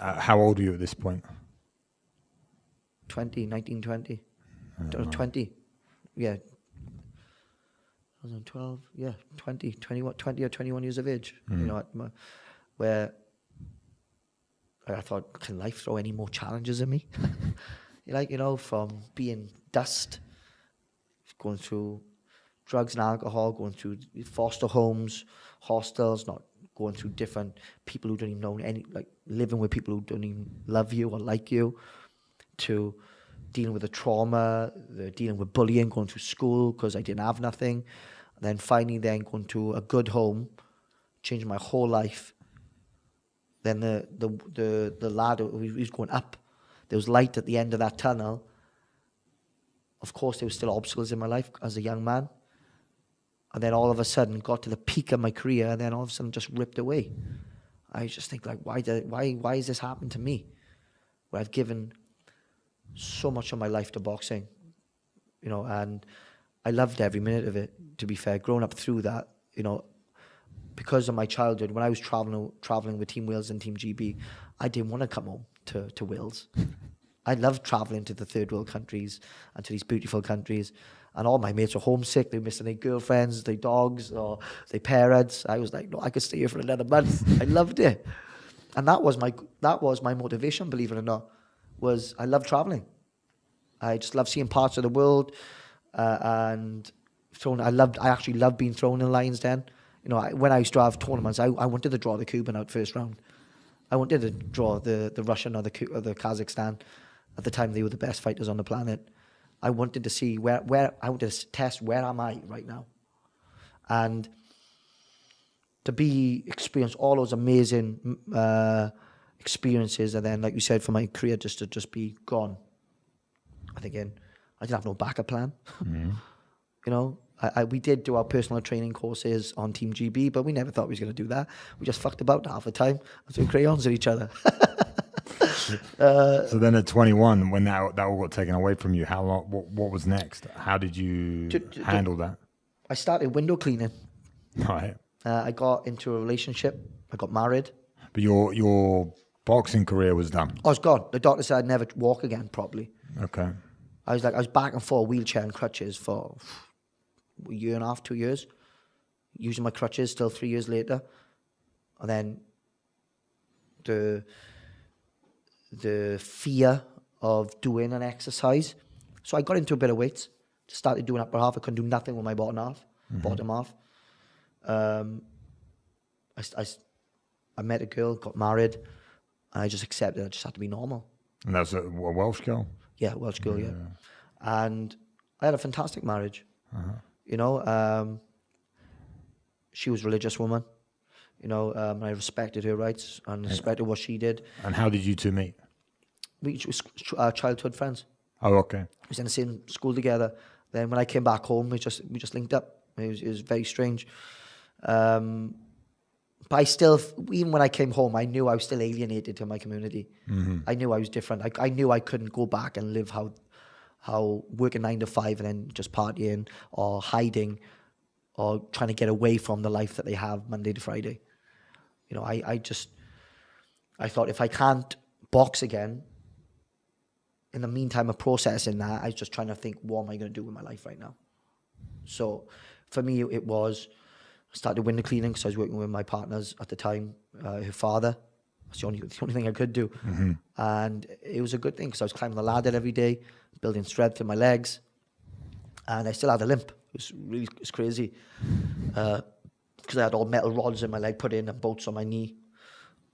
how old were you at this point? 19, 20. 20. Yeah. 2012, yeah, 21, 20 or 21 years of age, you know, where I thought, can life throw any more challenges at me? You know, from being dust, going through drugs and alcohol, going through foster homes, hostels, not going through different people who don't even know living with people who don't even love you or like you, to dealing with the trauma, dealing with bullying, going through school because I didn't have nothing, and then finally going to a good home, changing my whole life. Then the ladder, he was going up. There was light at the end of that tunnel. Of course, there were still obstacles in my life as a young man. And then all of a sudden, got to the peak of my career, and then all of a sudden just ripped away. I just think, like, why has this happened to me? Where I've given so much of my life to boxing, you know, and I loved every minute of it, to be fair. Growing up through that, you know, because of my childhood, when I was traveling with Team Wales and Team GB, I didn't want to come home to Wales. I loved traveling to the third world countries and to these beautiful countries. And all my mates were homesick. They were missing their girlfriends, their dogs, or their parents. I was like, no, I could stay here for another month. I loved it. And that was my motivation, believe it or not, was I love traveling. I just love seeing parts of the world. And I actually loved being thrown in Lions Den. You know, when I used to have tournaments, I wanted to draw the Cuban out first round. I wanted to draw the Russian or the Kazakhstan. At the time, they were the best fighters on the planet. I wanted to see where I wanted to test where am I right now, and to experience all those amazing experiences, and then, like you said, for my career just to be gone. I didn't have no backup plan. You know, we did do our personal training courses on Team GB, but we never thought we was going to do that. We just fucked about half the time and threw crayons at each other. So then at 21, when that all got taken away from you, how long? What was next? How did you handle that? I started window cleaning. Right. I got into a relationship. I got married. But your boxing career was done. I was gone. The doctor said I'd never walk again properly. Okay. I was back and forth, wheelchair and crutches for a year and a half, 2 years, using my crutches still 3 years later. And then the fear of doing an exercise. So I got into a bit of weights, started doing upper half. I couldn't do nothing with my bottom half. I met a girl, got married, and I just accepted I just had to be normal. And that's a Welsh girl? Yeah, Welsh girl, yeah. And I had a fantastic marriage. You know, she was a religious woman. You know, I respected her rights and respected what she did. And how did you two meet? We were childhood friends. Oh, okay. We was in the same school together. Then when I came back home, we just linked up. It was very strange. But I still, even when I came home, I knew I was still alienated to my community. I knew I was different. I knew I couldn't go back and live how working 9 to 5 and then just partying or hiding or trying to get away from the life that they have Monday to Friday. You know, I thought if I can't box again, in the meantime of processing that, I was just trying to think, what am I going to do with my life right now? So for me, it was, I started window cleaning because I was working with my partners at the time, her father. That's the only thing I could do. And it was a good thing because I was climbing the ladder every day, building strength in my legs. And I still had a limp. It's crazy. Because I had all metal rods in my leg put in and bolts on my knee.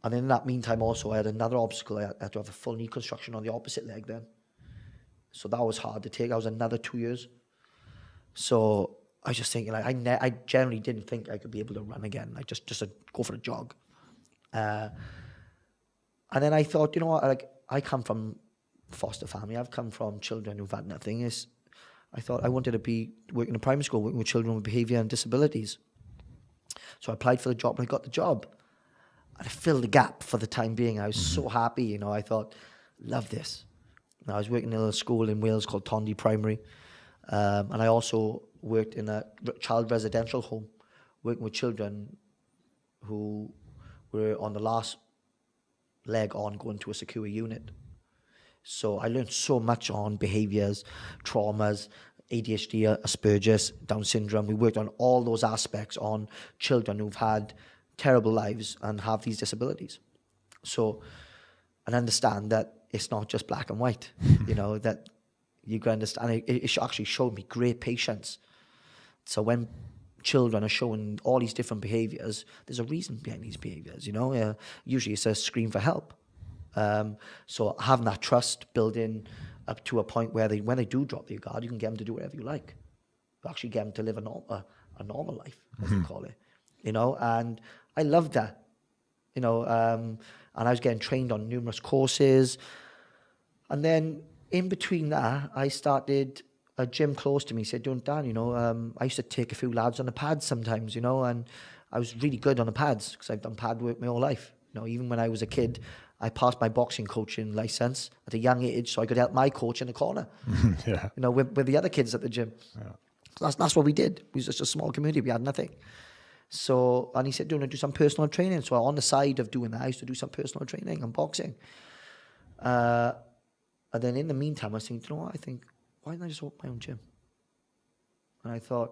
And in that meantime also, I had another obstacle. I had to have a full knee construction on the opposite leg then. So that was hard to take. That was another 2 years. So I was just thinking, like, I generally didn't think I could be able to run again. Like just to go for a jog. And then I thought, you know what, like, I come from foster family. I've come from children who've had nothing. I thought I wanted to be working in primary school, working with children with behaviour and disabilities. So I applied for the job and I got the job. And I filled the gap for the time being. I was so happy, you know. I thought, love this. And I was working in a school in Wales called Tondy Primary. And I also worked in a child residential home, working with children who were on the last leg on going to a secure unit. So I learned so much on behaviors, traumas, ADHD, Asperger's, Down syndrome. We worked on all those aspects on children who've had terrible lives and have these disabilities. So, and understand that it's not just black and white, you know, that you can understand. It actually showed me great patience. So when children are showing all these different behaviors, there's a reason behind these behaviors, you know. Usually it's a scream for help. So having that trust building up to a point where when they do drop their guard, you can get them to do whatever you like. You actually get them to live a normal life, as they call it, you know. And I loved that, you know. And I was getting trained on numerous courses. And then in between that, I started a gym close to me. Said, Dan, you know, I used to take a few lads on the pads sometimes, you know, and I was really good on the pads because I've done pad work my whole life. You know, even when I was a kid, I passed my boxing coaching license at a young age so I could help my coach in the corner, yeah. you know, with the other kids at the gym. Yeah. So that's what we did. We was just a small community. We had nothing. So, and he said, do you want to do some personal training? So on the side of doing that, I used to do some personal training and boxing. And then in the meantime, I was thinking, you know what, why don't I just open my own gym? And I thought,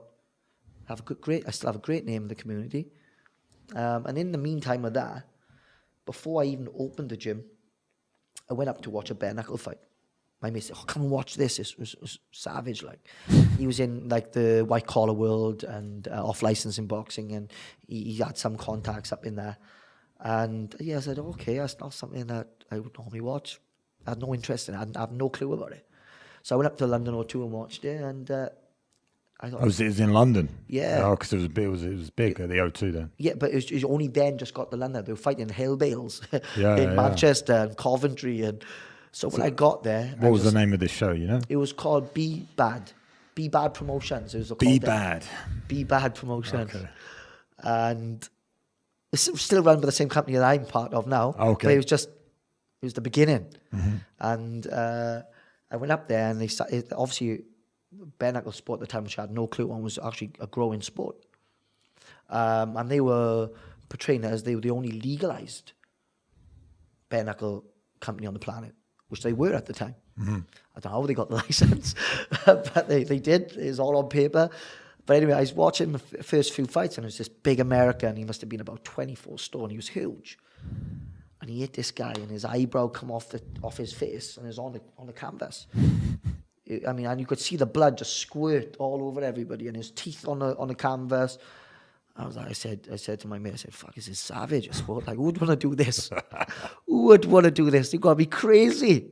I still have a great name in the community. And in the meantime of that, before I even opened the gym, I went up to watch a bare knuckle fight. My mate said, come and watch this. It was savage. Like, he was in like the white collar world and off license in boxing, and he had some contacts up in there. And yeah, I said, okay, that's not something that I would normally watch. I had no interest in it. I have no clue about it. So I went up to London O2 and watched it, and I thought, it was in London. Yeah. Oh, because it was big at the O2 then. Yeah, but it was only then just got to London. They were fighting Hill Bales Yeah, in Manchester and Coventry, and so when I got there, what was the name of this show? You know, it was called Be Bad Promotions. It was Be Bad Promotions, okay. And it's still run by the same company that I'm part of now. Okay, But it was the beginning, and I went up there, and they started, obviously bare knuckle sport at the time, which I had no clue on, was actually a growing sport. And they were portraying it as they were the only legalized bare knuckle company on the planet, which they were at the time. I don't know how they got the license, but they did. It was all on paper. But anyway, I was watching the first few fights, and it was this big American. He must have been about 24 stone. He was huge. And he hit this guy, and his eyebrow come off his face, and it was on the canvas. I mean, and you could see the blood just squirt all over everybody, and his teeth on the canvas. I said to my mate, I said, fuck, this is savage, a sport. Like, who would want to do this? Who would want to do this? You've got to be crazy.